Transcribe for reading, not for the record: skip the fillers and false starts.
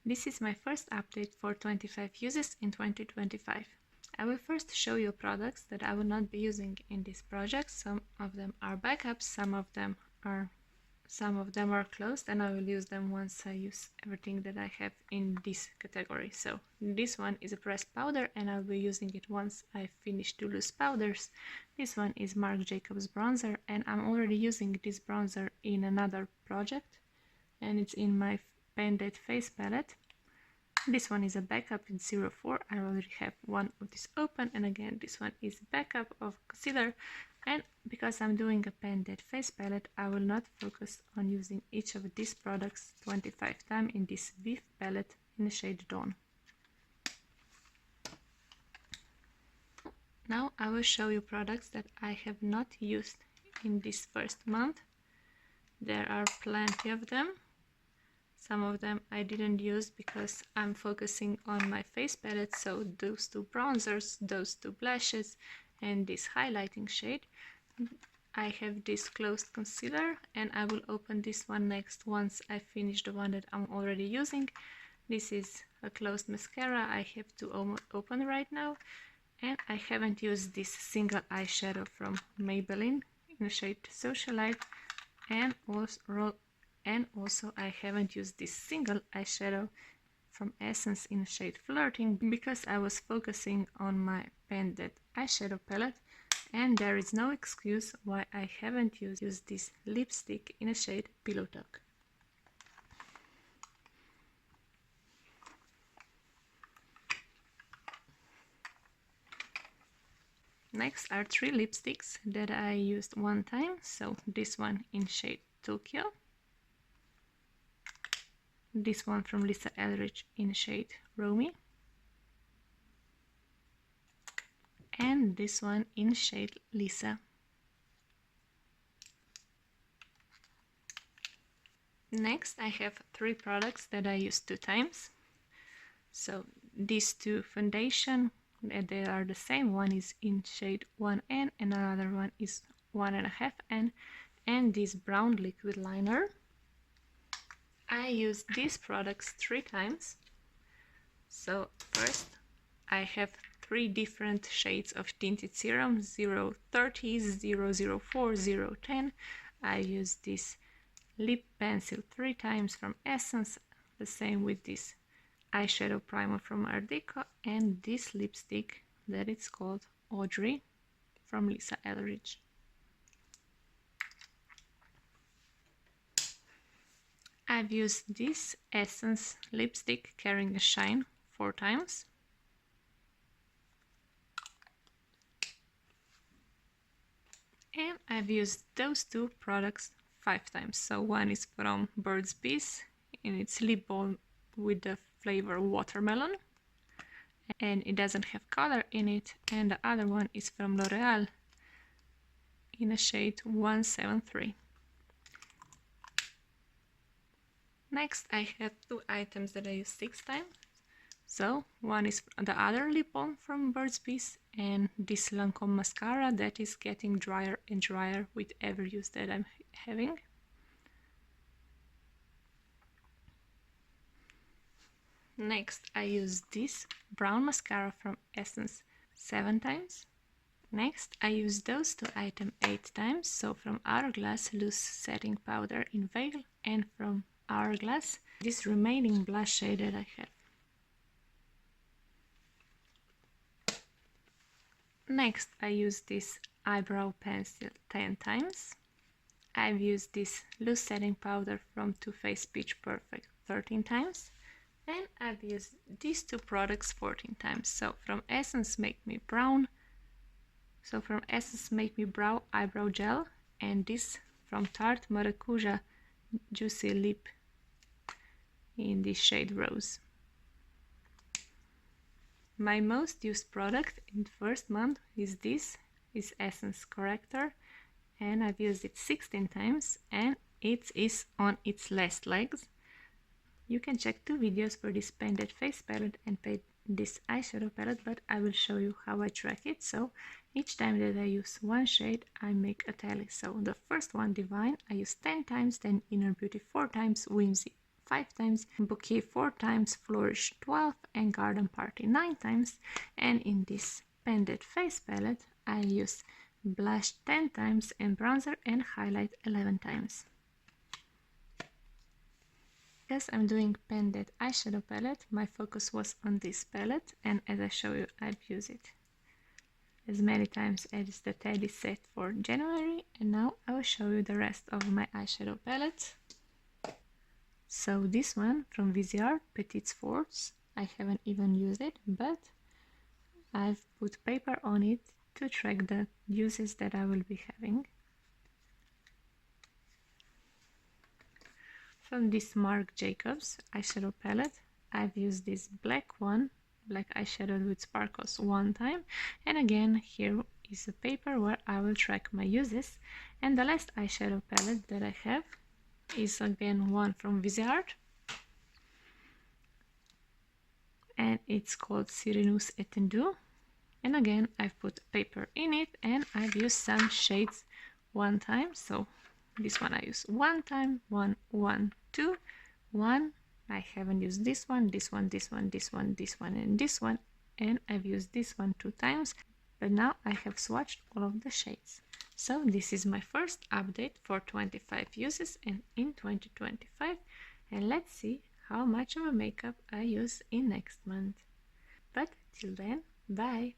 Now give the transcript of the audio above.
This is my first update for 25 uses in 2025. I will first show you products that I will not be using in this project. Some of them are backups, some of them are closed, and I will use them once I use everything that I have in this category. So this one is a pressed powder and I'll be using it once I finish to loose powders. This one is Marc Jacobs bronzer, and I'm already using this bronzer in another project, and it's in my Band-Aid face palette. This one is a backup in 04. I already have one of this open, and again this one is backup of concealer. And because I'm doing a Band-Aid face palette, I will not focus on using each of these products 25 times in this Viv palette in the shade Dawn. Now I will show you products that I have not used in this first month. There are plenty of them. Some of them I didn't use because I'm focusing on my face palette, so those two bronzers, those two blushes, and this highlighting shade. I have this closed concealer, and I will open this one next once I finish the one that I'm already using. This is a closed mascara I have to open right now, and I haven't used this single eyeshadow from Maybelline in the shade Socialite, and also I haven't used this single eyeshadow from Essence in the shade Flirting because I was focusing on my Band-Aid eyeshadow palette, and there is no excuse why I haven't used this lipstick in the shade Pillow Talk. Next are three lipsticks that I used one time. So this one in shade Tokyo, this one from Lisa Eldridge in shade Romy, and this one in shade Lisa. Next I have three products that I used two times. So these two foundation, they are the same. One is in shade 1N and another one is 1.5N, and this brown liquid liner. I used these products three times. So first I have three different shades of tinted serum, 030, 004, 010. I used this lip pencil three times from Essence, the same with this eyeshadow primer from Art Deco, and this lipstick that is called Audrey from Lisa Eldridge. I've used this Essence lipstick Carrying a Shine four times. And I've used those two products five times. So one is from Burt's Bees in its lip balm with the flavor watermelon, and it doesn't have color in it, and the other one is from L'Oreal in a shade 173. Next I have two items that I use six times. So one is the other lip balm from Burt's Bees, and this Lancome mascara that is getting drier and drier with every use that I'm having. Next I use this brown mascara from Essence 7 times. Next I use those two items 8 times, so from Hourglass loose setting powder in Veil, and from Hourglass this remaining blush shade that I have. Next I use this eyebrow pencil 10 times. I've used this loose setting powder from Too Faced Peach Perfect 13 times. And I've used these two products 14 times. So from Essence Make Me Brow Eyebrow Gel, and this from Tarte Maracuja Juicy Lip in the shade Rose. My most used product in the first month is this, is Essence Corrector, and I've used it 16 times, and it is on its last legs. You can check two videos for this Band-Aid face palette and this eyeshadow palette, but I will show you how I track it. So each time that I use one shade, I make a tally. So the first one, Divine, I use 10 times, then Inner Beauty 4 times, Whimsy 5 times, Bouquet 4 times, Flourish 12, and Garden Party 9 times. And in this Pendant Face palette, I use Blush 10 times and Bronzer and Highlight 11 times. Because I'm doing Pendant eyeshadow palette, my focus was on this palette, and as I show you, I've used it as many times as the Teddy set for January, and now I will show you the rest of my eyeshadow palette. So this one from Viseart, Petite Force, I haven't even used it, but I've put paper on it to track the uses that I will be having. From this Marc Jacobs eyeshadow palette, I've used this black one, black eyeshadow with sparkles, 1 time, and again here is a paper where I will track my uses. And the last eyeshadow palette that I have is again one from Viseart, and it's called Sirenus Etendu, and again I've put paper in it and I've used some shades 1 time. So this one I use 1 time, 1, 1, 2, 1. I haven't used this one, this one, this one, this one, this one, and this one, and I've used this one 2 times, but now I have swatched all of the shades. So this is my first update for 25 uses and in 2025, and let's see how much of a makeup I use in next month. But till then, bye!